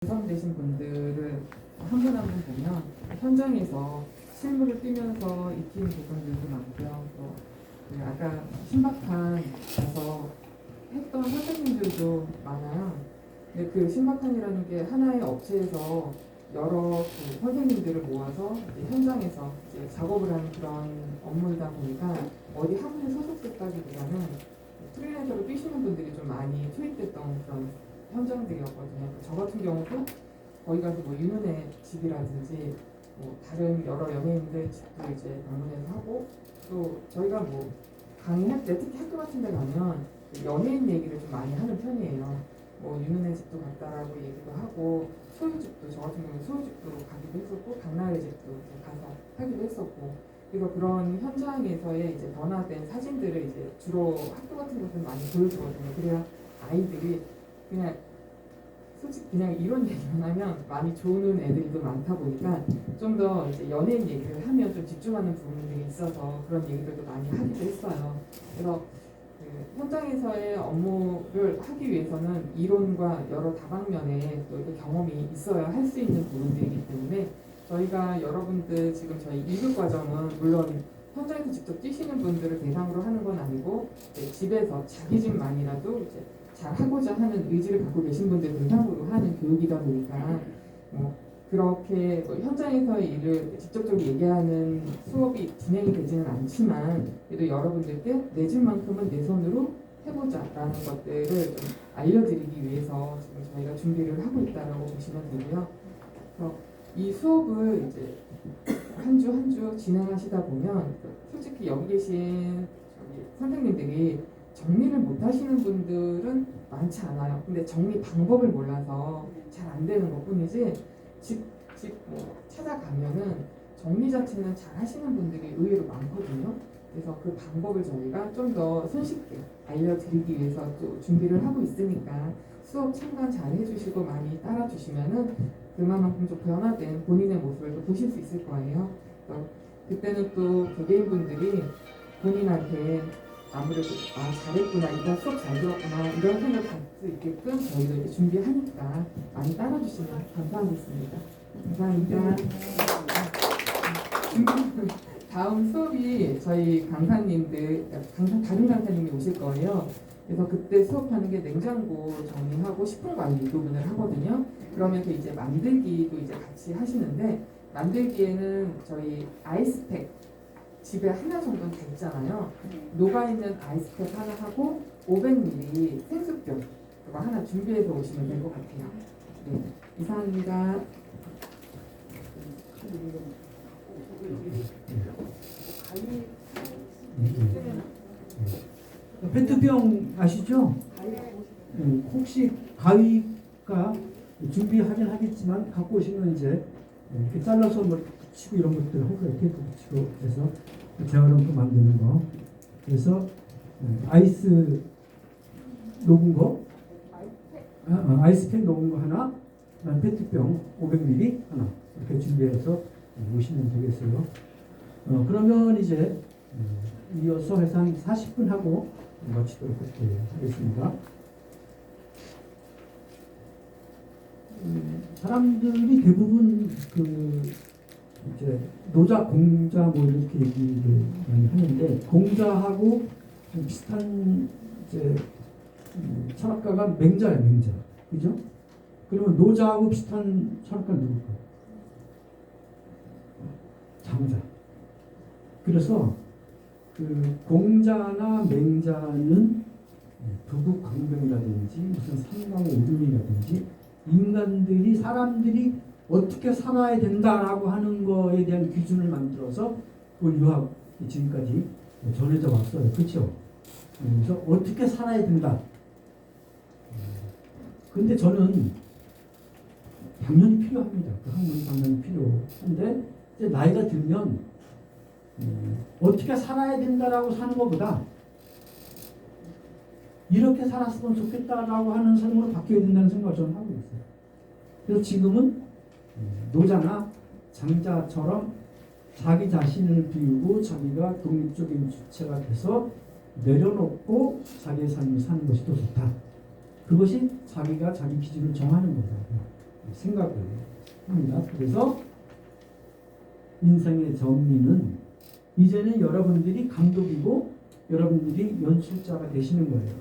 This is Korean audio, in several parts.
당선되신 분들을 한 분 한 분 보면 현장에서 실무를 뛰면서 익힌 부분들도 많고요. 또 아까 신박한 가서 했던 선생님들도 많아요. 근데 그 신박한이라는 게 하나의 업체에서 여러 그 선생님들을 모아서 이제 현장에서 이제 작업을 하는 그런 업무이다 보니까 어디 한 분에 소속됐다기보다는 프리랜서로 뛰시는 분들이 좀 많이 투입됐던 그런 현장들이었거든요. 저 같은 경우도 거기 가서 뭐 윤은혜 집이라든지 뭐 다른 여러 연예인들 집도 이제 방문해서 하고, 또 저희가 뭐 강의할 때 특히 학교 같은 데 가면 연예인 얘기를 좀 많이 하는 편이에요. 뭐 윤은혜 집도 갔다라고 얘기도 하고, 소유집도, 저 같은 경우는 소유집도 가기도 했었고, 강나래 집도 가서 하기도 했었고, 그래서 그런 현장에서의 이제 변화된 사진들을 이제 주로 학교 같은 곳은 많이 보여주거든요. 그래야 아이들이 그냥 솔직히 그냥 이런 얘기만 하면 많이 좋은 애들도 많다 보니까 좀 더 이제 연예인 얘기를 하면 좀 집중하는 부분들이 있어서 그런 얘기들도 많이 하기도 했어요. 그래서 그 현장에서의 업무를 하기 위해서는 이론과 여러 다방면의 또 이렇게 경험이 있어야 할 수 있는 부분들이기 때문에 저희가 여러분들 지금 저희 2급 과정은 물론 현장에서 직접 뛰시는 분들을 대상으로 하는 건 아니고 집에서 자기 집만이라도 이제 잘 하고자 하는 의지를 갖고 계신 분들 대상으로 하는 교육이다 보니까 뭐 그렇게 뭐 현장에서의 일을 직접적으로 얘기하는 수업이 진행이 되지는 않지만 그래도 여러분들께 내 집만큼은 내 손으로 해보자라는 것들을 좀 알려드리기 위해서 지금 저희가 준비를 하고 있다라고 보시면 되고요. 그래서 이 수업을 이제 한 주 한 주 진행하시다 보면 솔직히 여기 계신 선생님들이 정리를 못 하시는 분들은 많지 않아요. 근데 정리 방법을 몰라서 잘 안 되는 것 뿐이지 집 뭐 찾아가면은 정리 자체는 잘 하시는 분들이 의외로 많거든요. 그래서 그 방법을 저희가 좀 더 손쉽게 알려드리기 위해서 또 준비를 하고 있으니까 수업 참관 잘 해주시고 많이 따라주시면은 그만큼 좀 변화된 본인의 모습을 또 보실 수 있을 거예요. 그때는 또 개개인분들이 본인한테 아무래도 잘했구나, 이번 수업 잘 들었구나 이런 생각을 갖을 수 있게끔 저희도 이제 준비하니까 많이 따라주시면 감사하겠습니다. 감사합니다. 다음 수업이 저희 강사님들, 다른 강사님이 오실 거예요. 그래서 그때 수업하는 게 냉장고 정리하고 식품 관리 부분을 하거든요. 그러면서 이제 만들기도 이제 같이 하시는데, 만들기에는 저희 아이스팩 집에 하나 정도는 다 있잖아요. 녹아있는 아이스팩 하나 하고 500ml 생수병 그거 하나 준비해서 오시면 될 것 같아요. 네, 이상입니다. 페트병 아시죠? 혹시 가위가 준비하긴 하겠지만 갖고 오시면 이제 이렇게 잘라서 뭐 붙이고 이런 것들 할 거예요. 테이프 붙이고 해서 재활용품 만드는 거. 그래서 아이스 녹은 거, 아이스팩 녹은 거 하나, 그다음 페트병 500ml 하나 이렇게 준비해서 오시면 되겠어요. 그러면 이제 이어서 해서 한 40분 하고 마치도록 하겠습니다. 사람들이 대부분 그 이제 노자, 공자 뭐 이렇게 얘기를 많이 하는데 공자하고 좀 비슷한 이제 철학가가 맹자예요, 맹자. 그죠? 그러면 노자하고 비슷한 철학가는 누굴까? 장자. 그래서 그 공자나 맹자는 부국강병이라든지 무슨 삼강오륜이라든지 인간들이 사람들이 어떻게 살아야 된다라고 하는 거에 대한 기준을 만들어서 그걸 유학 지금까지 전해져 왔어요. 그렇죠? 그래서 어떻게 살아야 된다. 근데 저는 당연히 필요합니다. 그 학문이 당연히 필요한데 이제 나이가 들면 어떻게 살아야 된다라고 사는 것보다 이렇게 살았으면 좋겠다라고 하는 삶으로 바뀌어야 된다는 생각을 저는 하고 있어요. 그래서 지금은 노자나 장자처럼 자기 자신을 비우고 자기가 독립적인 주체가 돼서 내려놓고 자기의 삶을 사는 것이 더 좋다. 그것이 자기가 자기 기준을 정하는 거다. 생각을 합니다. 그래서 인생의 정리는 이제는 여러분들이 감독이고 여러분들이 연출자가 되시는 거예요.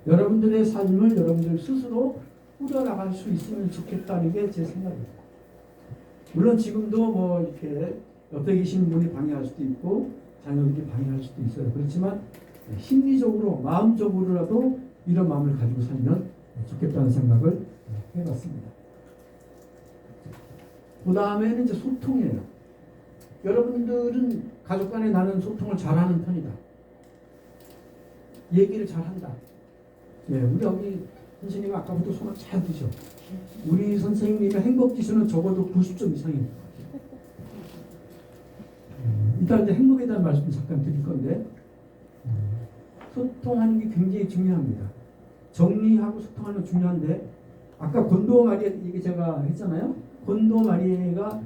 여러분들의 삶을 여러분들 스스로 꾸려나갈 수 있으면 좋겠다는 게 제 생각입니다. 물론 지금도 뭐 이렇게 옆에 계시는 분이 방해할 수도 있고 자녀들이 방해할 수도 있어요. 그렇지만 심리적으로 마음적으로라도 이런 마음을 가지고 살면 좋겠다는 생각을 해봤습니다. 그 다음에는 이제 소통이에요. 여러분들은 가족 간에 나는 소통을 잘하는 편이다. 얘기를 잘한다. 네, 우리 여기 선생님 아까부터 손을 잘 드셔. 우리 선생님의 행복지수는 적어도 90점 이상입니다. 일단 이제 행복에 대한 말씀 잠깐 드릴 건데 소통하는 게 굉장히 중요합니다. 정리하고 소통하는 게 중요한데 아까 곤도 마리아 이게 제가 했잖아요. 곤도 마리아가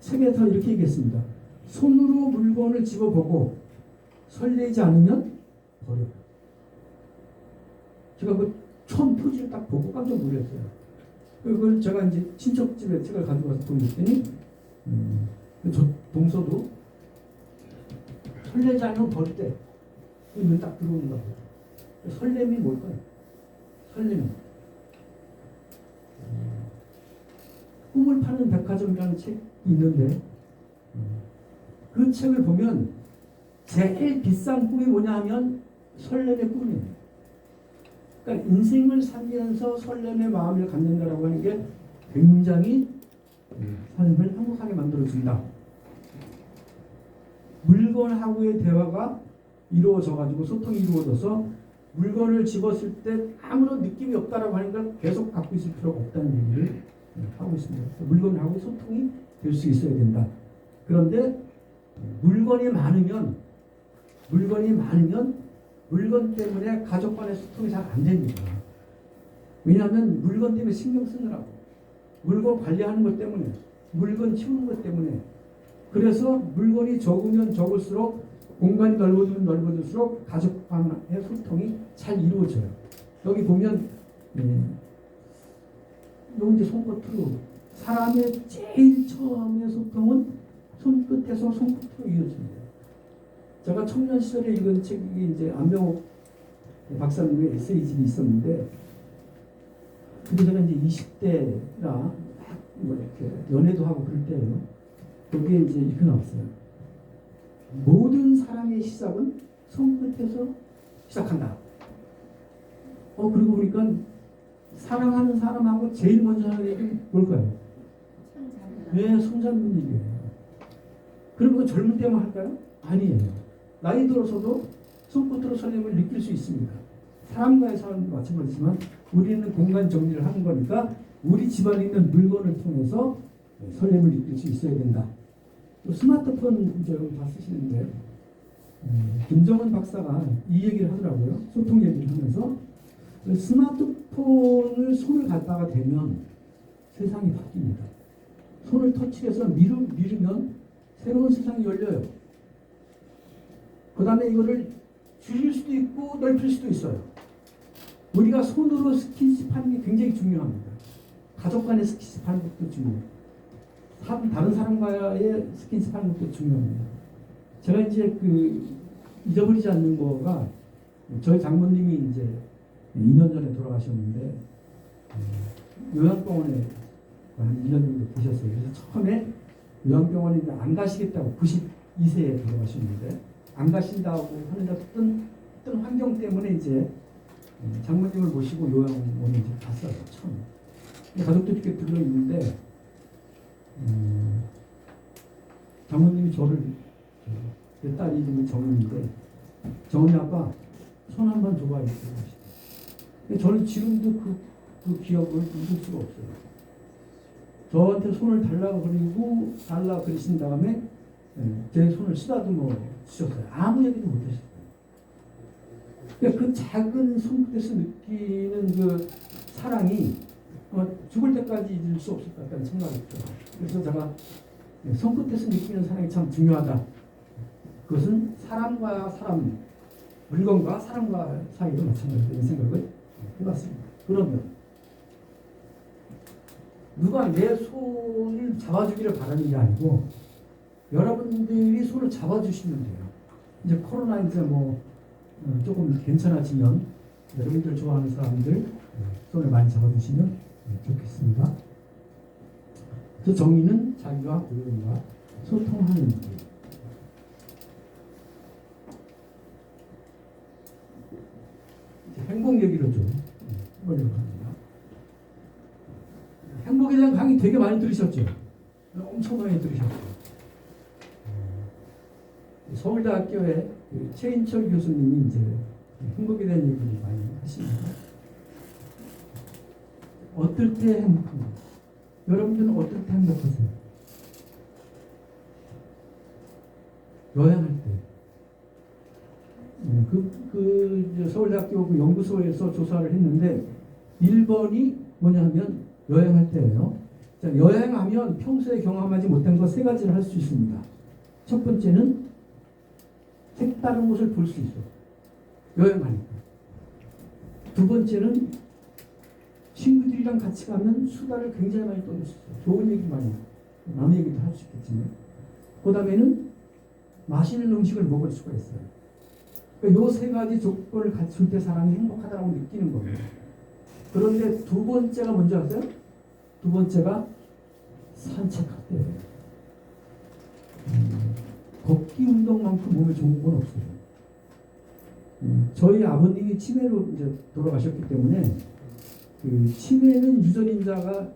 책에서 이렇게 얘기했습니다. 손으로 물건을 집어보고 설레지 않으면 버려요. 제가 그 처음 표지를 딱 보고 깜짝 놀랐어요. 그걸 제가 이제 친척집에 책을 가져가서 보냈더니 저 동서도 설레지 않으면 버릴 때 눈 딱 들어오는가 봐요. 설렘이 뭘까요? 설렘이 꿈을 파는 백화점이라는 책이 있는데 그 책을 보면 제일 비싼 꿈이 뭐냐 하면 설렘의 꿈이에요. 그러니까 인생을 살면서 설렘의 마음을 갖는다라고 하는 게 굉장히 삶을 행복하게 만들어준다. 물건하고의 대화가 이루어져가지고 소통이 이루어져서 물건을 집었을 때 아무런 느낌이 없다라고 하는 걸 계속 갖고 있을 필요가 없다는 얘기를 하고 있습니다. 물건하고 소통이 될 수 있어야 된다. 그런데 물건이 많으면 물건 때문에 가족 간의 소통이 잘 안 됩니다. 왜냐하면 물건 때문에 신경 쓰느라고 물건 관리하는 것 때문에 물건 치우는 것 때문에 그래서 물건이 적으면 적을수록 공간이 넓어지면 넓어질수록 가족 간의 소통이 잘 이루어져요. 여기 보면 여기 이제 손끝으로 사람의 제일 처음의 소통은 손끝에서 손끝으로 이어집니다. 제가 청년 시절에 읽은 책이 이제 안병옥 박사님의 에세이집이 있었는데 근데 제가 이제 20대라 뭐 이렇게 연애도 하고 그럴 때예요. 거기에 이제 이렇게 나왔어요. 모든 사랑의 시작은 손끝에서 시작한다. 그리고 보니까 사랑하는 사람하고 제일 먼저 하는 얘기는 뭘까요? 네, 손잡는 얘기예요. 그러면 젊은 때만 할까요? 아니에요. 나이 들어서도 손끝으로 설렘을 느낄 수 있습니다. 사람과의 사람도 마찬가지지만 우리는 공간 정리를 하는 거니까 우리 집안에 있는 물건을 통해서 설렘을 느낄 수 있어야 된다. 스마트폰 이제 여러분 다 쓰시는데 김정은 박사가 이 얘기를 하더라고요. 소통 얘기를 하면서 스마트폰을 손을 갖다가 대면 세상이 바뀝니다. 손을 터치해서 미루면 새로운 세상이 열려요. 그 다음에 이거를 줄일 수도 있고 넓힐 수도 있어요. 우리가 손으로 스킨십하는 게 굉장히 중요합니다. 가족 간의 스킨십하는 것도 중요해요. 다른 사람과의 스킨십하는 것도 중요합니다. 제가 이제 잊어버리지 않는 거가 저희 장모님이 이제 2년 전에 돌아가셨는데 요양병원에 한 2년 정도 계셨어요. 그래서 처음에 요양병원에 안 가시겠다고 92세에 돌아가셨는데 안 가신다고 하는데 어떤 환경 때문에 이제 장모님을 모시고 요양원에 이제 갔어요. 처음. 가족들이 이렇게 들러 있는데 장모님이 저를 내 딸 이름이 정은인데 정은이 아빠 손 한번 줘봐 이렇게 하시더라고요. 저는 지금도 그 기억을 잊을 수가 없어요. 저한테 손을 달라 그러신 다음에 제 손을 쓰다듬어 주셨어요. 아무 얘기도 못하셨어요. 그러니까 그 작은 손끝에서 느끼는 그 사랑이 죽을 때까지 잊을 수 없을 것 같다는 생각이 들어요. 그래서 제가 손끝에서 느끼는 사랑이 참 중요하다. 그것은 사람과 사람, 물건과 사람과 사이도 마찬가지라는 생각을 해봤습니다. 그러면 누가 내 손을 잡아주기를 바라는 게 아니고 여러분들이 손을 잡아주시면 돼요. 이제 코로나 이제 뭐 조금 괜찮아지면 여러분들 좋아하는 사람들 손을 많이 잡아주시면 좋겠습니다. 그 정의는 자기와 그들과 소통하는 일. 행복 얘기를 좀 해보려고 합니다. 행복에 대한 강의 되게 많이 들으셨죠? 엄청 많이 들으셨죠? 서울대학교의 최인철 교수님이 이제 행복에 대한 얘기를 많이 하십니다. 어떨 때 행복합니까? 여러분들은 어떨 때 행복하세요? 여행할 때. 서울대학교 그 연구소에서 조사를 했는데 1번이 뭐냐면 여행할 때예요. 자, 여행하면 평소에 경험하지 못한 거 3가지를 할 수 있습니다. 첫 번째는 색다른 곳을 볼 수 있어. 여행하니까. 두 번째는 친구들이랑 같이 가면 수다를 굉장히 많이 떠들 수 있어. 좋은 얘기 많이, 남의 얘기도 할 수 있겠지만. 그 다음에는 맛있는 음식을 먹을 수가 있어요. 그러니까 이 3가지 조건을 갖출 때 사람이 행복하다고 느끼는 거예요. 그런데 두 번째가 뭔지 아세요? 두 번째가 산책할 때예요. 걷기 운동만큼 몸에 좋은 건 없어요. 저희 아버님이 치매로 이제 돌아가셨기 때문에 그 치매는 유전인자가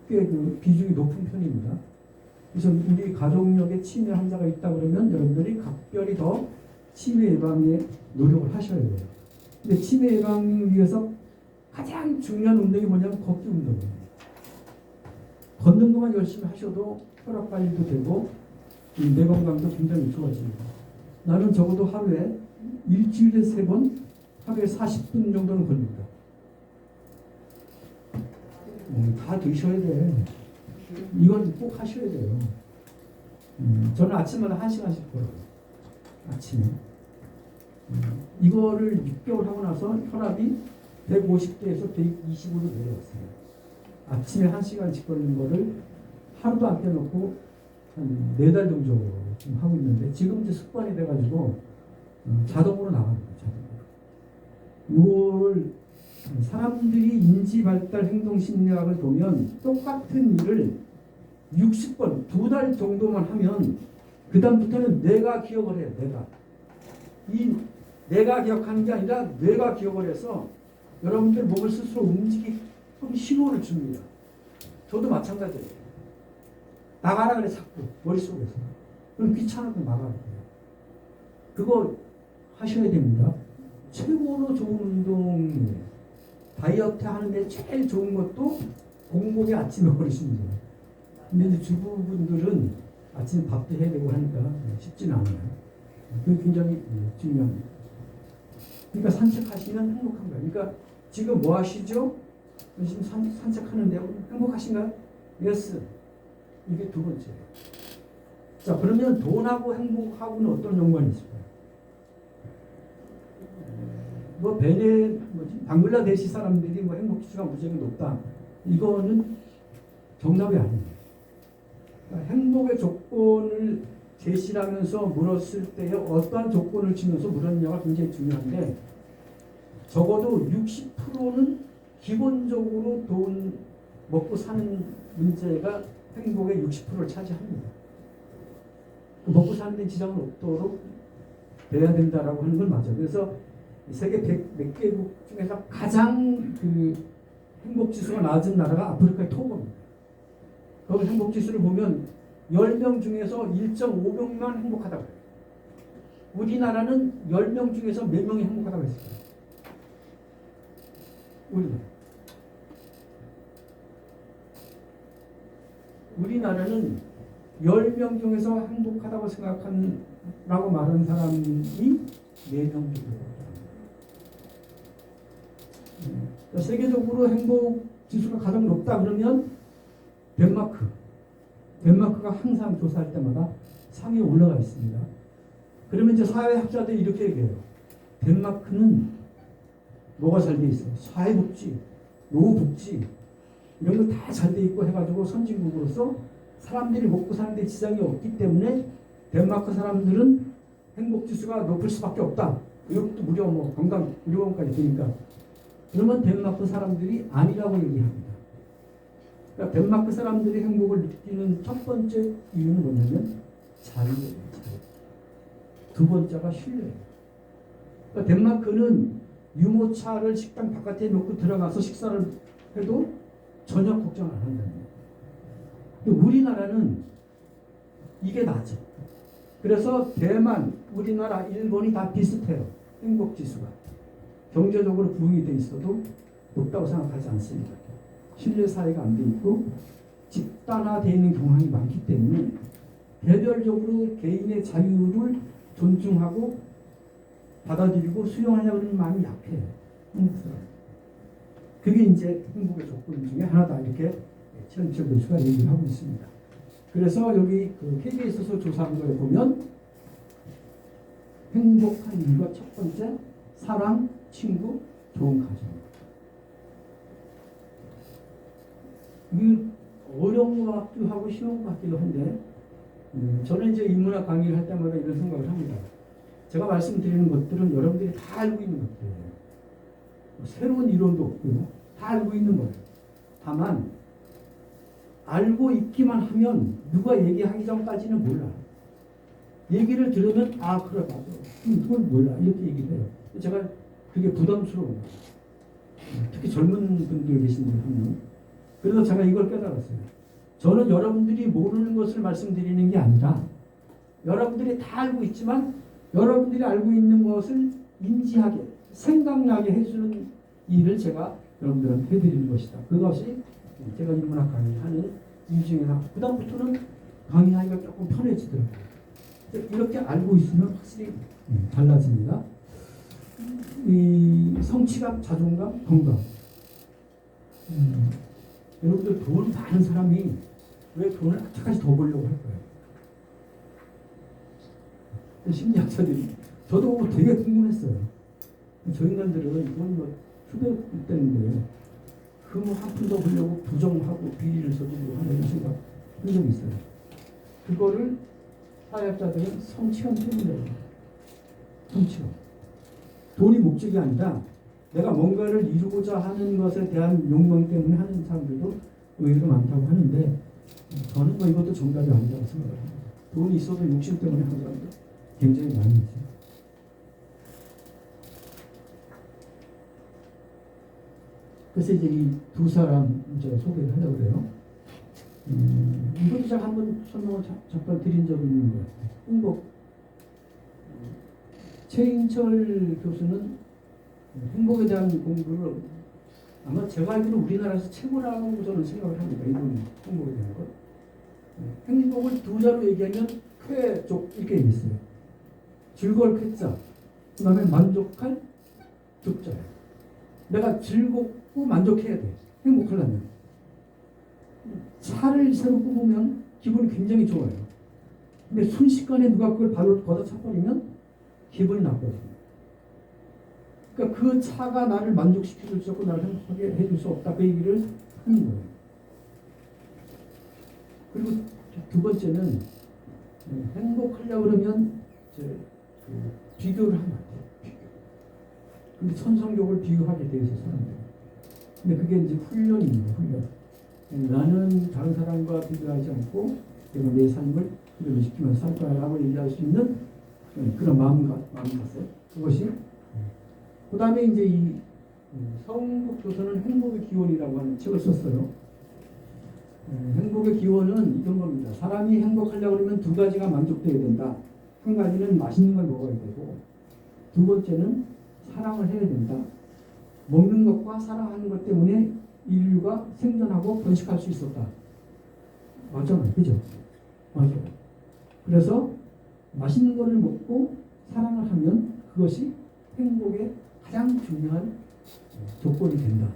꽤 그 비중이 높은 편입니다. 그래서 우리 가족력에 치매 환자가 있다 그러면 여러분들이 각별히 더 치매 예방에 노력을 하셔야 돼요. 근데 치매 예방을 위해서 가장 중요한 운동이 뭐냐면 걷기 운동이에요. 걷는 것만 열심히 하셔도 혈압 관리도 되고 뇌 건강도 굉장히 좋아집니다. 나는 적어도 하루에 일주일에 3번, 하루에 40분 정도는 걷는다. 다 드셔야 돼. 이건 꼭 하셔야 돼요. 저는 아침마다 1시간씩 걸어요. 아침에. 이거를 6개월 하고 나서 혈압이 150대에서 120으로 내려왔어요. 아침에 1시간씩 걷는 거를 하루도 안 떼놓고 한 4달 정도 지금 하고 있는데 지금 이제 습관이 돼가지고 자동으로 나갑니다. 자동으로. 이걸 사람들이 인지발달 행동심리학을 보면 똑같은 일을 60번, 2달 정도만 하면 그 다음부터는 내가 기억을 해요. 내가 기억하는 게 아니라 뇌가 기억을 해서 여러분들 몸을 스스로 움직이게끔 신호를 줍니다. 저도 마찬가지예요. 나가라 그래 자꾸 머릿속에서. 그럼 귀찮아도 나가야 돼요. 그거 하셔야 됩니다. 최고로 좋은 운동이에요. 다이어트 하는데 제일 좋은 것도 공복에 아침에 걸으시는 거예요. 근데 이제 주부분들은 아침에 밥도 해야 되고 하니까 쉽지는 않아요. 그게 굉장히 중요합니다. 그러니까 산책하시면 행복한 거예요. 그러니까 지금 뭐 하시죠? 지금 산책하는데요. 행복하신가요? 예스. 이게 두 번째예요. 자, 그러면 돈하고 행복하고는 어떤 연관이 있을까요? 뭐 방글라데시 사람들이 뭐 행복 지수가 무지하게 높다. 이거는 정답이 아닙니다. 그러니까 행복의 조건을 제시하면서 물었을 때 어떠한 조건을 주면서 물었냐가 굉장히 중요한데 적어도 60%는 기본적으로 돈 먹고 사는 문제가 행복의 60%를 차지합니다. 먹고 사는 데 지장은 없도록 돼야 된다라고 하는 건 맞아요. 그래서 세계 100몇 개국 중에서 가장 그 행복 지수가 낮은 나라가 아프리카의 토고입니다. 거기 행복 지수를 보면 10명 중에서 1.5명만 행복하다고 해요. 우리나라는 10명 중에서 몇 명이 행복하다고 했어요. 우리나라는 10명 중에서 행복하다고 생각한라고 말하는 사람이 4명 정도. 세계적으로 행복 지수가 가장 높다 그러면 덴마크가 항상 조사할 때마다 상위에 올라가 있습니다. 그러면 이제 사회학자들이 이렇게 얘기해요. 덴마크는 뭐가 잘 돼 있어요? 사회복지, 노후복지, 이런 거 다 잘 돼 있고 해가지고 선진국으로서 사람들이 먹고 사는데 지장이 없기 때문에 덴마크 사람들은 행복 지수가 높을 수밖에 없다. 이것도 무려 뭐 건강 의료원까지 되니까. 그러면 덴마크 사람들이 아니라고 얘기합니다. 그러니까 덴마크 사람들이 행복을 느끼는 첫 번째 이유는 뭐냐면 자유예요. 자유. 두 번째가 신뢰예요. 그러니까 덴마크는 유모차를 식당 바깥에 놓고 들어가서 식사를 해도 전혀 걱정 안 한다는 거예요. 근데 우리나라는 이게 나죠. 그래서 대만, 우리나라, 일본이 다 비슷해요. 행복지수가. 경제적으로 부흥이 돼 있어도 높다고 생각하지 않습니다. 신뢰사회가 안 돼 있고 집단화되어 있는 경향이 많기 때문에 개별적으로 개인의 자유를 존중하고 받아들이고 수용하려고 하는 마음이 약해요. 한국 사람. 그게 이제 행복의 조건 중에 하나다. 이렇게 최현철 교수가 얘기를 하고 있습니다. 그래서 여기 그 KBS에서 조사한 거에 보면 행복한 이유가 첫 번째 사랑, 친구, 좋은 가정. 이 어려운 것 같기도 하고 쉬운 것 같기도 한데 저는 이제 인문학 강의를 할 때마다 이런 생각을 합니다. 제가 말씀드리는 것들은 여러분들이 다 알고 있는 것들이에요. 새로운 이론도 없고요. 다 알고 있는 거예요. 다만 알고 있기만 하면 누가 얘기하기 전까지는 몰라. 얘기를 들으면 아 그래 맞아. 그걸 몰라. 이렇게 얘기를 해요. 제가 그게 부담스러워요. 특히 젊은 분들 계신 분 하면. 그래서 제가 이걸 깨달았어요. 저는 여러분들이 모르는 것을 말씀드리는 게 아니라 여러분들이 다 알고 있지만 여러분들이 알고 있는 것을 인지하게 생각나게 해주는 일을 제가 여러분들한테 해드리는 것이다. 그것이 제가 인문학 강의하는 이유 중에 하나. 그 다음부터는 강의하기가 조금 편해지더라고요. 이렇게 알고 있으면 확실히 달라집니다. 이 성취감, 자존감, 건강. 여러분들 돈 많은 사람이 왜 돈을 아직까지 더 벌려고 할까요? 심리학자들이 저도 되게 궁금했어요. 저 인간들은 이건 뭐 휴대폰 때문에 한 푼 더 벌려고 부정하고 비리를 저지르고 하는 생각 한 적이 있어요. 그거를 사회학자들은 성취감 때문에 성취감. 돈이 목적이 아니라 내가 뭔가를 이루고자 하는 것에 대한 욕망 때문에 하는 사람들도 의외로 많다고 하는데 저는 뭐 이것도 정답이 아니라고 생각을 합니다. 돈이 있어도 욕심 때문에 하는 사람들 굉장히 많이 있어요. 그래서 이제 이 두 사람 제가 소개를 하려고 그래요. 이것도 제가 한번 설명을 잠깐 드린 적이 있는 것 같아요. 행복. 최인철 교수는 행복에 대한 공부를 아마 제가 알기로 우리나라에서 최고라고 저는 생각을 합니다. 이분 행복에 대한 것. 행복을 두 자로 얘기하면 쾌족 이렇게 얘기했어요. 즐거울 쾌자, 그 다음에 만족할 족자예요. 내가 즐겁고 만족해야 돼. 행복하려면. 차를 새로 뽑으면 기분이 굉장히 좋아요. 근데 순식간에 누가 그걸 바로 걷어차버리면 기분이 나빠져요. 그러니까 그 차가 나를 만족시켜줄 수 없고 나를 행복하게 해줄 수 없다. 그 얘기를 하는 거예요. 그리고 두 번째는 행복하려고 그러면 비교를 하면 안 돼요. 비교. 근데 천성적으로 비교하게 돼 있어요, 사람들이. 근데 그게 이제 훈련입니다, 훈련. 나는 다른 사람과 비교하지 않고 내가 내 삶을 훈련시키면서 살 거야라고 얘기할 수 있는 그런 마음가짐. 그것이. 그 다음에 이제 이 서은국 교수는 행복의 기원이라고 하는 책을 썼어요. 행복의 기원은 이런 겁니다. 사람이 행복하려고 그러면 두 가지가 만족돼야 된다. 한 가지는 맛있는 걸 먹어야 되고 두 번째는 사랑을 해야 된다. 먹는 것과 사랑하는 것 때문에 인류가 생존하고 번식할 수 있었다. 맞잖아요. 그죠? 맞아요. 그래서 맛있는 것을 먹고 사랑을 하면 그것이 행복의 가장 중요한 조건이 된다.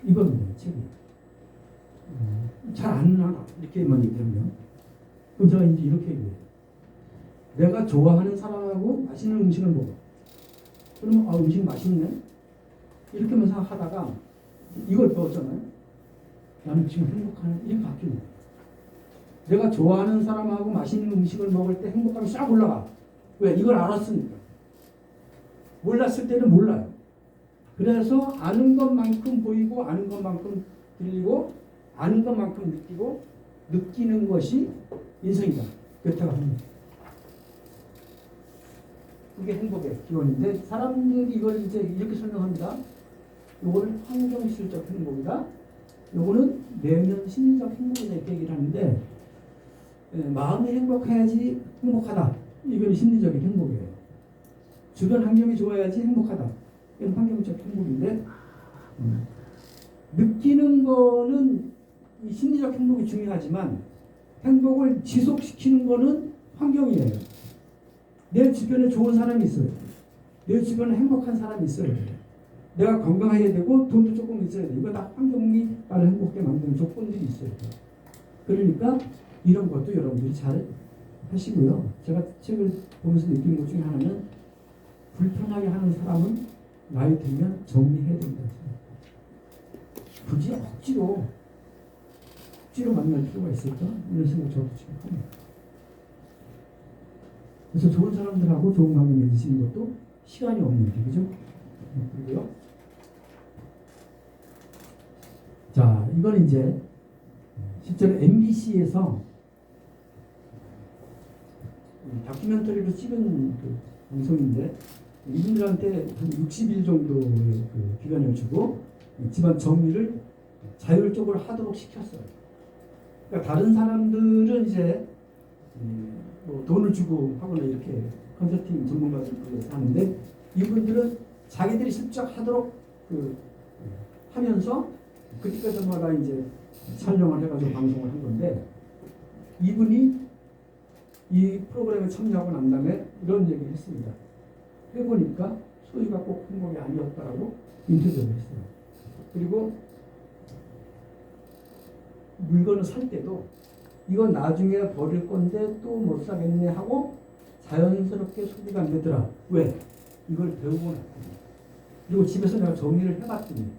이겁니다. 책이. 잘 안 나가. 이렇게만 얘기하면. 그럼 제가 이제 이렇게 얘기해요. 내가 좋아하는 사람하고 맛있는 음식을 먹어. 그러면 음식 맛있네? 이렇게만 생각하다가 이걸 배웠잖아요. 나는 지금 행복한 이렇게 바뀌는 거예요. 내가 좋아하는 사람하고 맛있는 음식을 먹을 때 행복감이 싹 올라가. 왜? 이걸 알았으니까. 몰랐을 때는 몰라요. 그래서 아는 것만큼 보이고 아는 것만큼 들리고 아는 것만큼 느끼고 느끼는 것이 인생이다. 괴테가 합니다. 그게 행복의 기원인데 사람들이 이걸 이제 이렇게 설명합니다. 요거는 환경실적 행복이다. 요거는 내면 심리적 행복에 대해 얘기를 하는데 마음이 행복해야지 행복하다. 이건 심리적인 행복이에요. 주변 환경이 좋아야지 행복하다. 이건 환경적 행복인데 느끼는 거는 이 심리적 행복이 중요하지만 행복을 지속시키는 거는 환경이에요. 내 주변에 좋은 사람이 있어요. 내 주변에 행복한 사람이 있어요. 내가 건강해야 되고 돈도 조금 있어야 돼. 이거 다 환경이 나를 행복하게 만드는 조건들이 있어요. 그러니까 이런 것도 여러분들이 잘 하시고요. 제가 책을 보면서 느낀 것 중에 하나는 불편하게 하는 사람은 나이 들면 정리해야 된다. 굳이 억지로 만날 필요가 있을까? 이런 생각 저도 지금 합니다. 그래서 좋은 사람들하고 좋은 관계 맺으시는 것도 시간이 없는데, 그죠? 그리고요. 자, 이건 이제 실제로 MBC에서 다큐멘터리로 찍은 그 방송인데 이분들한테 한 60일 정도의 그 기간을 주고 집안 정리를 자율적으로 하도록 시켰어요. 그러니까 다른 사람들은 이제 뭐 돈을 주고 하거나 이렇게 컨설팅 전문가들 위해서 하는데 이분들은 자기들이 직접 하도록 그 하면서 그때마다 이제 촬영을 해가지고 방송을 한 건데 이분이 이 프로그램에 참여하고 난 다음에 이런 얘기를 했습니다. 해보니까 소유가 꼭 행복이 아니었다라고 인터뷰를 했어요. 그리고 물건을 살 때도 이건 나중에 버릴 건데 또 못 사겠네 하고 자연스럽게 소비가 안 되더라. 왜? 이걸 배우고 났더니. 그리고 집에서 내가 정리를 해봤더니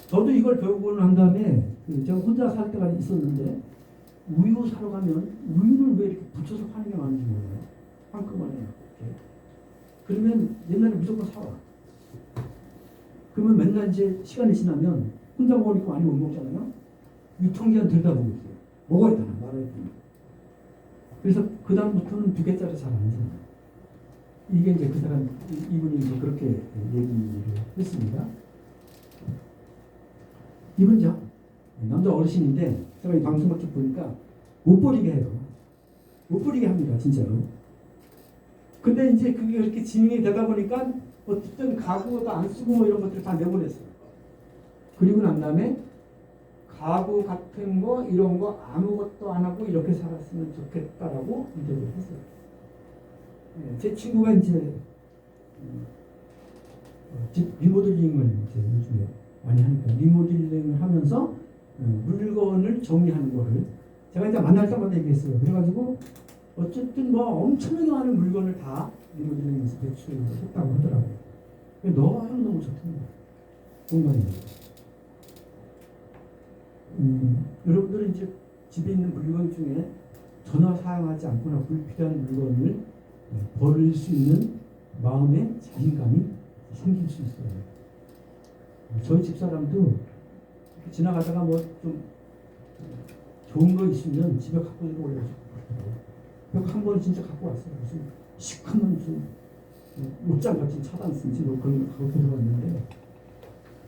저도 이걸 배우고 난 다음에 제가 혼자 살 때가 있었는데 우유 사러 가면 우유를 왜 이렇게 붙여서 파는 게 많은지 몰라요. 한꺼번에 이렇게. 그러면 옛날에 무조건 사와. 그러면 맨날 이제 시간이 지나면 혼자 먹으니까 많이 못 먹잖아요. 유통기한 들여다보고 있어요. 먹어야 되나 말아야 되나. 그래서 그 다음부터는 2개짜리 잘 안 사요. 이게 이제 그 사람 이분이 이제 그렇게 얘기를 했습니다. 이분죠. 남자 어르신인데 제가 이 방송을 쭉 보니까 못 버리게 해요. 못 버리게 합니다, 진짜로. 근데 이제 그게 그렇게 진행이 되다 보니까 어쨌든 가구도 안 쓰고 뭐 이런 것들을 다 내보냈어요. 그리고 난 다음에 가구 같은 거 이런 거 아무것도 안 하고 이렇게 살았으면 좋겠다라고 인터뷰를 했어요. 제 친구가 이제 집 리모델링을 이제 요즘에 많이 하니까 리모델링을 하면서 물건을 정리하는 거를 제가 이제 만날 때마다 얘기했어요. 그래가지고 어쨌든 뭐 엄청나게 많은 물건을 다 리모델링에서 배출했다고 하더라고요. 너무 좋답니다. 공간이. 여러분들은 이제 집에 있는 물건 중에 전혀 사용하지 않거나 불필요한 물건을 버릴 수 있는 마음의 자신감이 생길 수 있어요. 저희 집사람도 지나가다가 뭐 좀 좋은 거 있으면 집에 갖고 들어오려고 그래서 한 번 진짜 갖고 왔어요. 무슨 시커먼 무슨 옷장 같은 차단 쓴지 뭐 그런 거 갖고 들어왔는데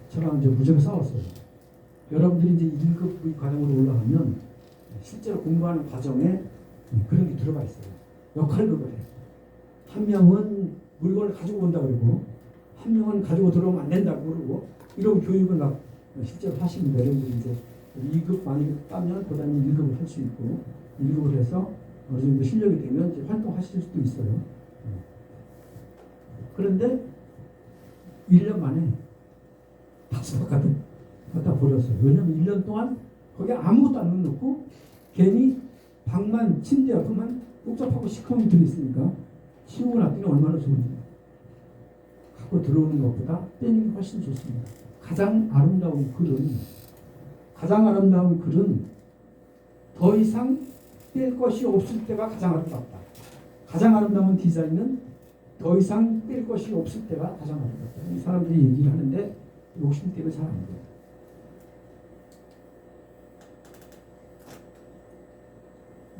제가 이제 무지하게 싸웠어요. 여러분들이 이제 1급 과정으로 올라가면 실제로 공부하는 과정에 그런 게 들어가 있어요. 역할극을 해. 한 명은 물건을 가지고 온다 그러고 한 명은 가지고 들어오면 안 된다고 그러고 이런 교육을 막 실제로 하시는 여러분들이 이제 2급 만약에 따면 그 다음에 1급을 할 수 있고 1급을 해서 어느 정도 실력이 되면 이제 활동하실 수도 있어요. 그런데 1년 만에 다 갖다 버렸어요. 왜냐면 1년 동안 거기에 아무것도 안 넣고 괜히 방만 침대 옆에만 복잡하고 시커멓게 들어있으니까 치우고 놨더니 얼마나 좋은지. 갖고 들어오는 것보다 빼는 게 훨씬 좋습니다. 가장 아름다운 글은 가장 아름다운 글은 더 이상 뗄 것이 없을 때가 가장 아름답다. 가장 아름다운 디자인은 더 이상 뗄 것이 없을 때가 가장 아름답다. 이 사람들이 얘기를 하는데 욕심 때문에 잘 안 돼요.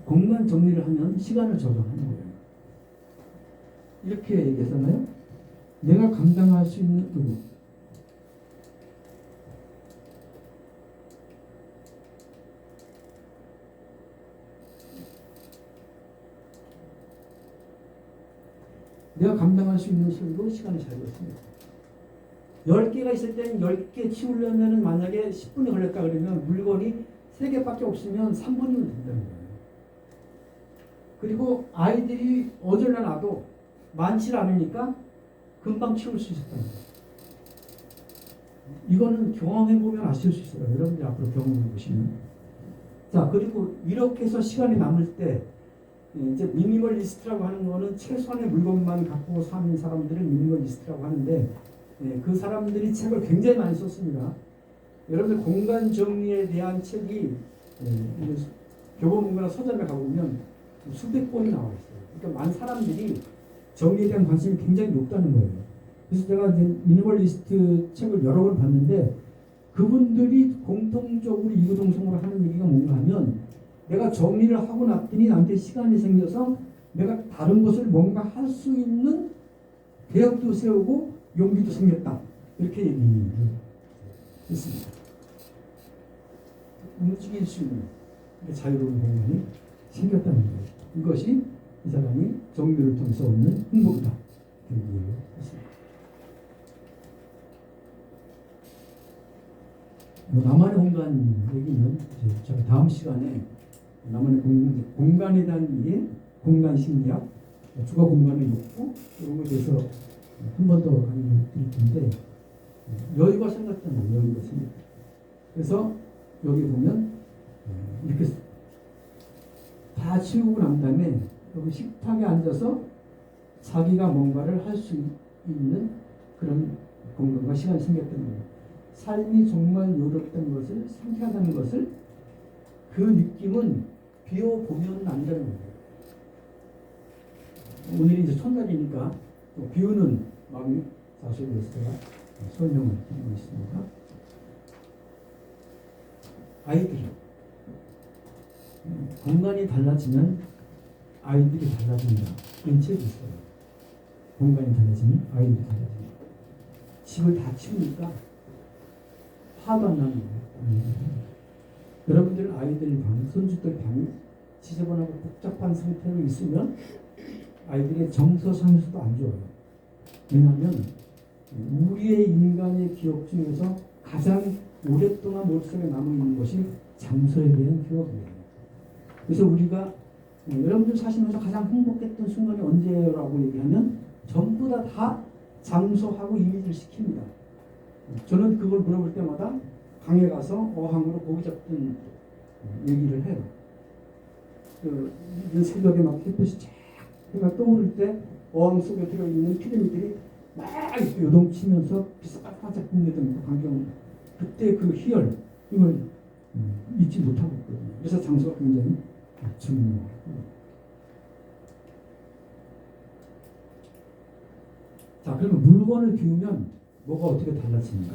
공간 정리를 하면 시간을 저장하는 거예요. 이렇게 얘기했잖아요. 내가 감당할 수 있는 의무. 내가 감당할 수 있는 수로 시간을 잘 썼습니다. 10개가 있을 때는 10개 치우려면 만약에 10분이 걸렸다 그러면 물건이 3개밖에 없으면 3분이면 된다는 거예요. 그리고 아이들이 어질러놔도 많지 않으니까 금방 치울 수 있었다는 거예요. 이거는 경험해보면 아실 수 있어요. 여러분들 앞으로 경험해보시면. 자, 그리고 이렇게 해서 시간이 남을 때 이제 미니멀리스트라고 하는 거는 최소한의 물건만 갖고 사는 사람들을 미니멀리스트라고 하는데 그 사람들이 책을 굉장히 많이 썼습니다. 여러분들 공간 정리에 대한 책이 교보문고나 서점에 가보면 수백 권이 나와 있어요. 그러니까 많은 사람들이 정리에 대한 관심이 굉장히 높다는 거예요. 그래서 제가 이제 미니멀리스트 책을 여러 번 봤는데 그분들이 공통적으로 이구동성으로 하는 얘기가 뭔가 하면 내가 정리를 하고 났더니 나한테 시간이 생겨서 내가 다른 것을 뭔가 할 수 있는 계획도 세우고 용기도 생겼다. 이렇게 얘기했습니다. 움직일 수 있는 자유로운 공간이 생겼다는 거예요. 이것이 이 사람이 정리를 통해서 얻는 행복이다. 얘기했습니다. 나만의 공간 얘기는 제가 다음 시간에 나만의 공간에 대한 이해, 공간 심리학, 주거 공간의 욕구 이런 것에 대해서 한 번 더 강의를 드릴 텐데 여유가 생겼다는 거예요. 여유가 생겼다. 그래서 여기 보면 이렇게 다 치우고 난 다음에 여기 식탁에 앉아서 자기가 뭔가를 할 수 있는 그런 공간과 시간이 생겼다는 거예요. 삶이 정말 요롭다는 것을, 상쾌하다는 것을 그 느낌은 비워보면 안다는 거예요. 오늘이 이제 첫날이니까 또 비우는 마음이 자세히 제가 설명을 드리고 있습니다. 아이들이 공간이 달라지면 아이들이 달라진다. 이런 책이 있어요. 공간이 달라지면 아이들이 달라진다. 집을 다 치우니까 화도 안 나는 거예요. 여러분들 아이들 방, 손주들 방이 지저분하고 복잡한 상태로 있으면 아이들의 정서 상태도 안 좋아요. 왜냐하면 우리의 인간의 기억 중에서 가장 오랫동안 머릿속에 남아있는 것이 장소에 대한 기억이에요. 그래서 우리가 여러분들 사시면서 가장 행복했던 순간이 언제라고 얘기하면 전부 다 장소하고 이미지를 시킵니다. 저는 그걸 물어볼 때마다 강에 가서 어항으로 고기 잡던 얘기를 해요. 새벽에 막 햇빛이 쫙 해가 떠오를 때 어항 속에 들어있는 피라미드들이 막 요동치면서 빛이 반짝반짝 빛내던 그 광경, 그때 그 희열, 이걸 잊지 못하고 있거든요. 그래서 장소가 굉장히 중요해요. 자, 그러면 물건을 비우면 뭐가 어떻게 달라지는가?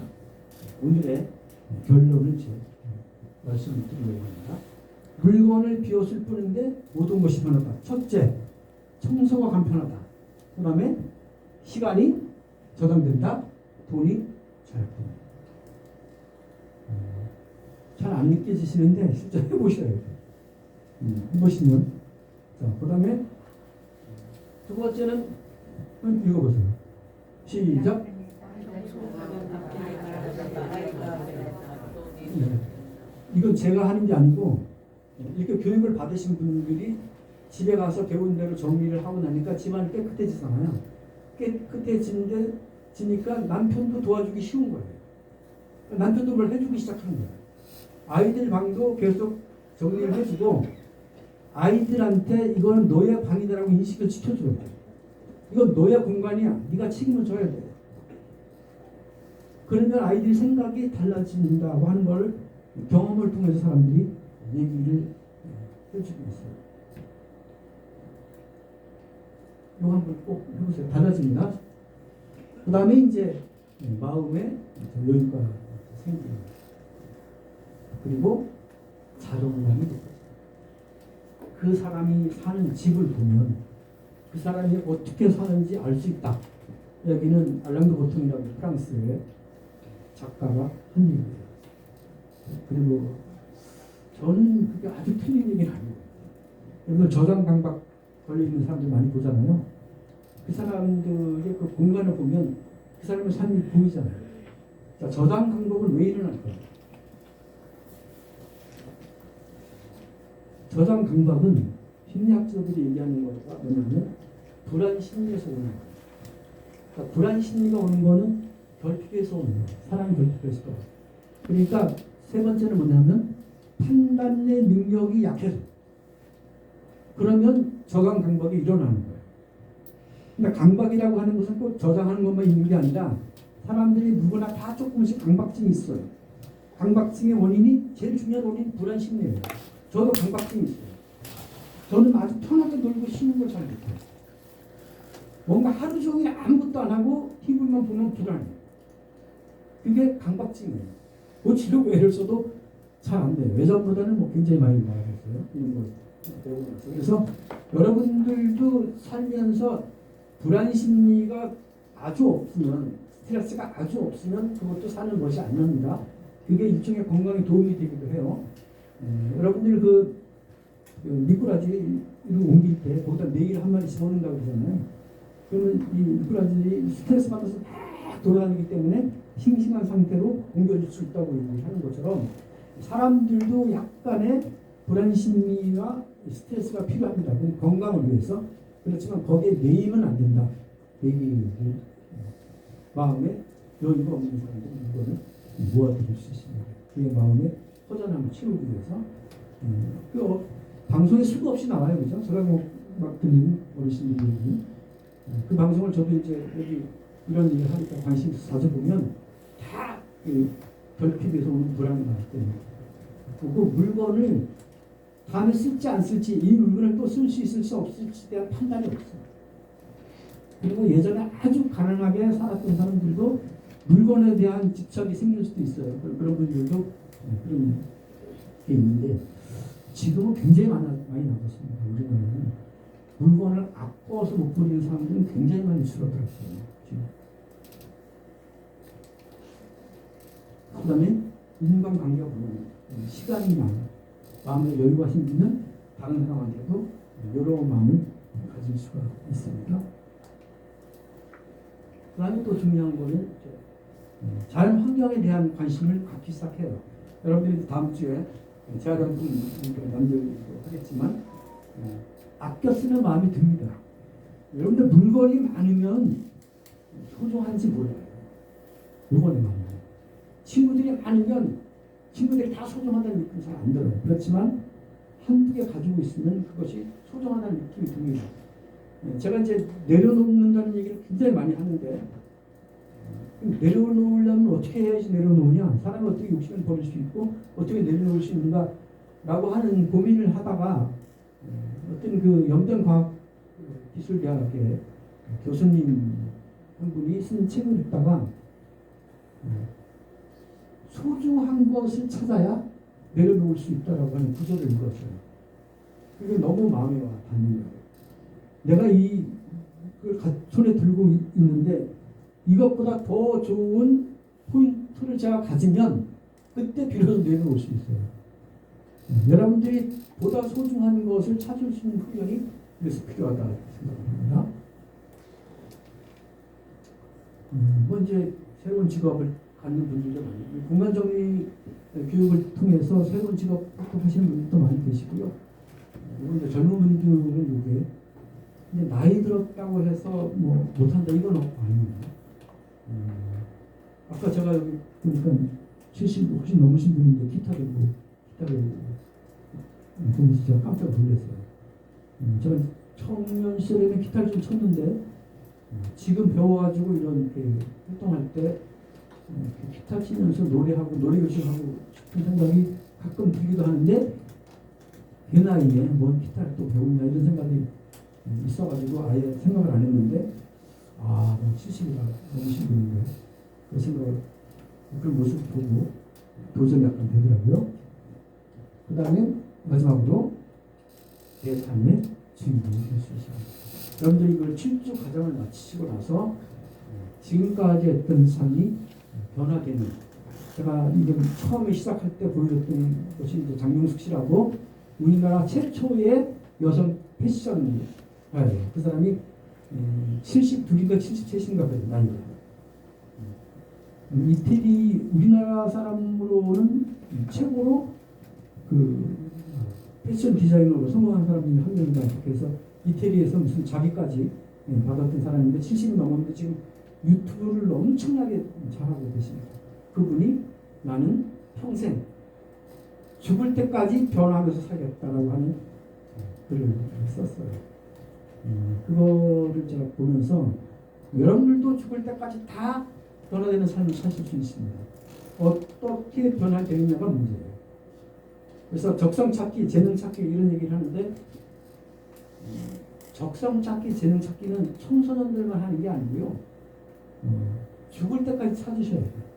오늘의 결론을 제가 말씀을 드리려고 합니다. 물건을 비웠을 뿐인데 모든 것이 변하다. 첫째, 청소가 간편하다. 그 다음에 시간이 저장된다. 돈이 절약된다. 잘 안 느껴지시는데 실제 해보셔야 돼요. 해보시면. 자, 그 다음에 두 번째는 읽어보세요. 시작. 네. 이건 제가 하는 게 아니고 이렇게 교육을 받으신 분들이 집에 가서 배운 대로 정리를 하고 나니까 집안이 깨끗해지잖아요. 깨끗해지니까 남편도 도와주기 쉬운 거예요. 남편도 뭘 해주기 시작하는 거예요. 아이들 방도 계속 정리를 해주고 아이들한테 이거는 너의 방이다라고 인식을 시켜줘야 돼요. 이건 너의 공간이야. 네가 책임을 져야 돼. 그러면 아이들이 생각이 달라진다고 하는 걸 경험을 통해서 사람들이 얘기를 해주고 있어요. 이거 한번 꼭 해보세요. 달라집니다. 그 다음에 이제 마음의 여유가 생기는 거예요. 그리고 자존감이 높아져요. 그 사람이 사는 집을 보면 그 사람이 어떻게 사는지 알 수 있다. 여기는 알랑드 보통이라고 프랑스의 작가가 한 얘기예요. 그리고 저는 그게 아주 틀린 얘기는 아니에요. 여러분 저장 강박 걸려 있는 사람들 많이 보잖아요. 그 사람들의 그 공간을 보면 그 사람의 삶이 보이잖아요. 자, 저장 강박은 왜 일어날까요? 저장 강박은 심리학자들이 얘기하는 거가 뭐냐면 불안 심리에서 오는 거예요. 그러니까 불안 심리가 오는 거는 결핍에서 오는 거예요. 사람이 결핍에서. 그러니까 세 번째는 뭐냐면 판단의 능력이 약해서. 그러면 저장 강박이 일어나는 거예요. 그러니까 강박이라고 하는 것은 꼭 저장하는 것만 있는 게 아니라 사람들이 누구나 다 조금씩 강박증이 있어요. 강박증의 원인이 제일 중요한 원인이 불안 심리예요. 저도 강박증이 있어요. 저는 아주 편하게 놀고 쉬는 걸 잘 못해요. 뭔가 하루 종일 아무것도 안 하고 TV만 보면 불안해요. 그게 강박증이에요. 고치려고 애를 써도 잘 안 돼요. 예전보다는 뭐 굉장히 많이 나아졌어요. 이런 걸 배우고 나서. 그래서 여러분들도 살면서 불안 심리가 아주 없으면, 스트레스가 아주 없으면 그것도 사는 것이 아닙니다. 그게 일종의 건강에 도움이 되기도 해요. 여러분들 그 미꾸라지를 옮길 때 거기다 매일 한 마리 집어넣는다고 그러잖아요. 그러면 이 미꾸라지들이 스트레스 받아서 막 돌아다니기 때문에 싱싱한 상태로 옮겨질 수 있다고 얘기하는 것처럼 사람들도 약간의 불안 심리와 스트레스가 필요합니다. 건강을 위해서. 그렇지만 거기에 매이면 안 된다. 매이는 마음에 여유가 없는 사람들은 이거는 모아드릴 수 있습니다. 그의 마음에 허전함을 채우기 위해서. 방송에 수도 없이 나와요, 그죠? 제가 막 들리는 어르신들 얘기. 그 방송을 저도 이제 여기 이런 일을 하니까 관심 있어서 자주 보면 다 결핍에서 오는 불안감 때문에. 그 물건을 다음에 쓸지 안 쓸지, 이 물건을 또 쓸 수 있을지 없을지에 대한 판단이 없어요. 그리고 예전에 아주 가난하게 살았던 사람들도 물건에 대한 집착이 생길 수도 있어요. 그런 분들도 그런 게 있는데 지금은 굉장히 많이 나왔습니다. 우리나라는 물건을 아까워서 못 버리는 사람들은 굉장히 많이 줄어들었어요. 지금. 그 다음에 인간관계가 보면 시간이 많아요. 마음의 여유가 생기면 다른 사람한테도 여러운 마음을 가질 수가 있습니다. 그 다음에 또 중요한 거는 자연 환경에 대한 관심을 갖기 시작해요. 여러분들이 다음 주에 재활용품 남들도 하겠지만 아껴 쓰는 마음이 듭니다. 여러분들 물건이 많으면 소중한지 몰라요. 물건이 많아요. 친구들이 많으면 친구들이 다 소중하다는 느낌이 잘 안 들어요. 그렇지만 한두 개 가지고 있으면 그것이 소중하다는 느낌이 듭니다. 제가 이제 내려놓는다는 얘기를 굉장히 많이 하는데 내려놓으려면 어떻게 해야지 내려놓으냐, 사람이 어떻게 욕심을 버릴 수 있고 어떻게 내려놓을 수 있는가 라고 하는 고민을 하다가 어떤 그 연변과학기술대학의 교수님 한 분이 쓴 책을 읽다가 소중한 것을 찾아야 내려놓을 수 있다라고 하는 구절을 읽었어요. 그게 너무 마음에 와 닿는 거예요. 내가 이걸 손에 들고 있는데 이것보다 더 좋은 포인트를 제가 가지면 그때 비로소 내려놓을 수 있어요. 여러분들이 보다 소중한 것을 찾을 수 있는 훈련이 그래서 필요하다 생각합니다. 뭐 이제 새로운 직업을 갖는 분들도 많아요. 공간정리 교육을 통해서 새로운 직업 하시는 분들도 많이 계시고요. 이제 젊은 분들은 이게 이제 나이 들었다고 해서 뭐 못한다 이건 아닙니다. 아까 제가 여기 보니까 70 훨씬 넘으신 분인데 기타를 보면서 제가 깜짝 놀랐어요. 제가 청년 시절에는 기타를 좀 쳤는데 지금 배워가지고 이런 활동할 때 기타 치면서 노래하고 노래 교실하고 싶은 생각이 가끔 들기도 하는데 그 나이에 뭔 기타를 또 배우냐 이런 생각이 있어가지고 아예 생각을 안 했는데 뭐 70이가 넘으신 분인데 그 생각을 그 모습 보고 도전이 약간 되더라고요. 그 다음에 마지막으로 내 삶의 주인공이 될 수 있습니다. 여러분들 이걸 7주 과정을 마치시고 나서 지금까지 했던 삶이 변화되는, 제가 이게 처음에 시작할 때 보여줬던 것이 이제 장명숙 씨라고 우리나라 최초의 여성 패션 가예요. 그 사람이 72인가 73인가 그래요, 나이가. 이태리 우리나라 사람으로는 최고로 그 패션 디자이너로 성공한 사람 중에 한 명이다. 그래서 이태리에서 무슨 자기까지 받았던 사람인데 70이 넘었는데 지금 유튜브를 엄청나게 잘하고 계십니다. 그분이 나는 평생 죽을 때까지 변화하면서 살겠다라고 하는 글을 썼어요. 그거를 제가 보면서 여러분들도 죽을 때까지 다 변화되는 삶을 사실 수 있습니다. 어떻게 변화되느냐가 문제예요. 그래서 적성 찾기, 재능 찾기 이런 얘기를 하는데 적성 찾기, 재능 찾기는 청소년들만 하는 게 아니고요. 죽을 때까지 찾으셔야 돼요.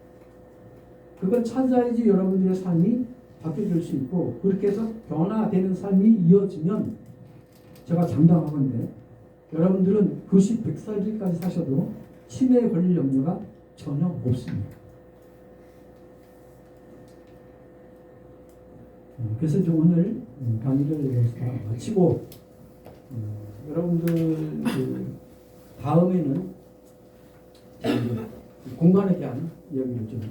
그걸 찾아야지 여러분들의 삶이 바뀌어질 수 있고 그렇게 해서 변화되는 삶이 이어지면 제가 장담하건대 여러분들은 90, 100살까지 사셔도 치매에 걸릴 염려가 전혀 없습니다. 그래서 이제 오늘 강의를 여기서 다 마치고 여러분들 다음에는 공간에 대한 이야기를 좀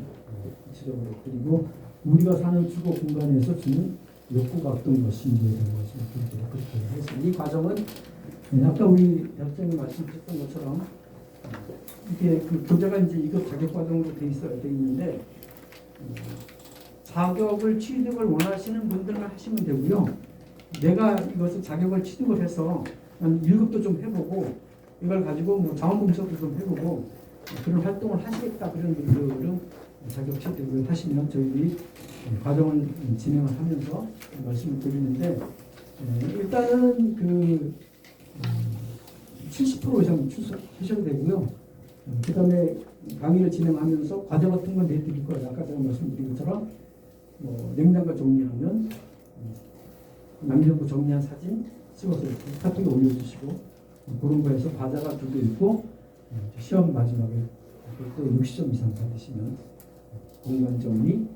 구체적으로 드리고 우리가 사는 주거 공간에서 주는 욕구가 어떤 것인지에 대한 것을 그렇게 하겠습니다. 이 과정은 아까 우리 대학생님 말씀하셨던 것처럼 이게 그 교재가 이제 이것 자격 과정으로 돼 있는데 자격을 취득을 원하시는 분들만 하시면 되고요. 내가 이것을 자격을 취득을 해서 한 1급도 좀 해보고 이걸 가지고 뭐 자원봉사도 좀 해보고 그런 활동을 하시겠다 그런 분들은 자격 취득을 하시면 저희들이 과정을 진행을 하면서 말씀을 드리는데 일단은 그 70% 이상 출석하셔도 되고요. 그 다음에 강의를 진행하면서 과제 같은 건 내드릴 거예요. 아까 제가 말씀드린 것처럼 뭐 냉장고 정리하면 냉장고 정리한 사진 찍어서 카톡에 올려주시고 그런 거에서 과제가 2개 있고 시험 마지막에 또 60점 이상 받으시면 공간 정리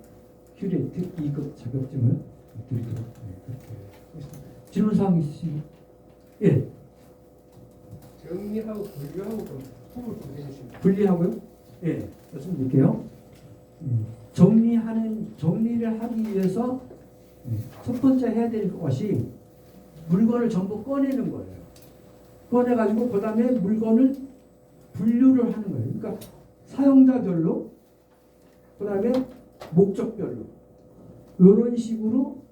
큐레이트 2급 자격증을 드리도록 그렇게 하겠습니다. 질문사항 있으십니까? 예. 정리하고 분류하고 좀 품을 분리해주십니다. 분리하고요? 예. 말씀드릴게요. 정리를 하기 위해서 첫 번째 해야 될 것이 물건을 전부 꺼내는 거예요. 꺼내가지고 그 다음에 물건을 분류를 하는 거예요. 그러니까 사용자별로, 그 다음에 목적별로 이런 식으로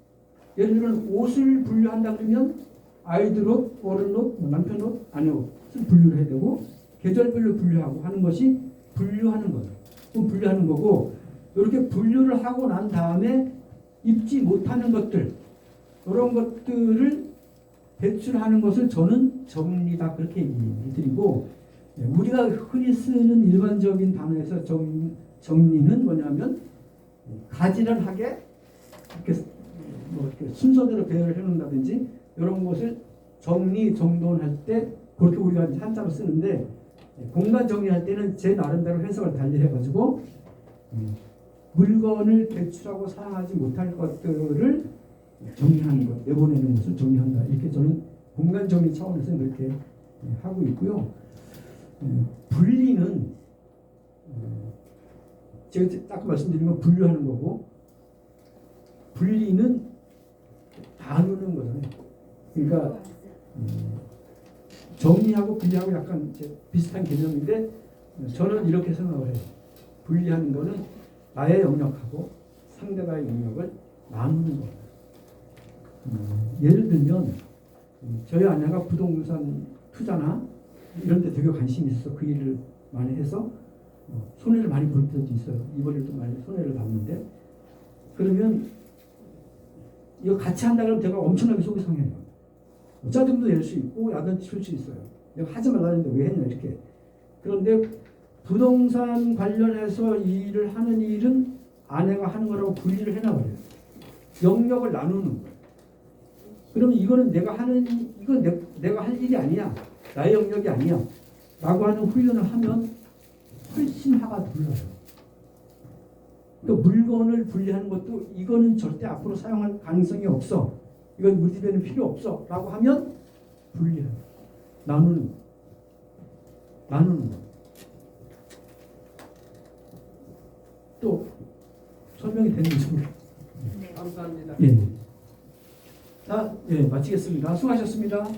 예를 들면 옷을 분류한다 그러면 아이들 옷, 어른 옷, 남편 옷, 아내 옷을 분류를 해야 되고 계절별로 분류하고 하는 것이 분류하는 거예요. 그럼 분류하는 거고 이렇게 분류를 하고 난 다음에 입지 못하는 것들 이런 것들을 배출하는 것을 저는 정리다 그렇게 얘기드리고 우리가 흔히 쓰는 일반적인 단어에서 정리는 뭐냐면 가지런하게 이렇게 이렇게 순서대로 배열을 해놓는다든지 이런 것을 정리 정돈할 때 그렇게 우리가 한자로 쓰는데 공간 정리할 때는 제 나름대로 해석을 달리 해가지고 물건을 배출하고 사용하지 못할 것들을 정리하는 것, 내보내는 것을 정리한다. 이렇게 저는 공간 정리 차원에서 그렇게 하고 있고요. 분리는 제가 딱 말씀드린 건 분류하는 거고 분리는 나누는 거잖아요. 그러니까 정리하고 분리하고 약간 비슷한 개념인데 저는 이렇게 생각을 해요. 분리하는 거는 나의 영역하고 상대방의 영역을 나누는 거예요. 예를 들면 저희 아내가 부동산 투자나 이런 데 되게 관심이 있어서 그 일을 많이 해서 손해를 많이 볼 때도 있어요. 이번에도 많이 손해를 봤는데 그러면 이거 같이 한다 그러면 제가 엄청나게 속이 상해요. 짜증도 낼 수 있고 야단도 칠 수 있어요. 내가 하지 말라는데 왜 했냐 이렇게. 그런데 부동산 관련해서 일을 하는 일은 아내가 하는 거라고 분리를 해놔버려요. 영역을 나누는 거예요. 그러면 이거는 내가 하는 이건 내가 할 일이 아니야. 나의 영역이 아니야. 라고 하는 훈련을 하면 훨씬 화가 불러요. 또 물건을 분리하는 것도 이거는 절대 앞으로 사용할 가능성이 없어. 이건 우리 집에는 필요 없어. 라고 하면 분리해요. 나누는 거. 또 설명이 됐는지 모르겠어요. 감사합니다. 예. 자, 예, 마치겠습니다. 수고하셨습니다.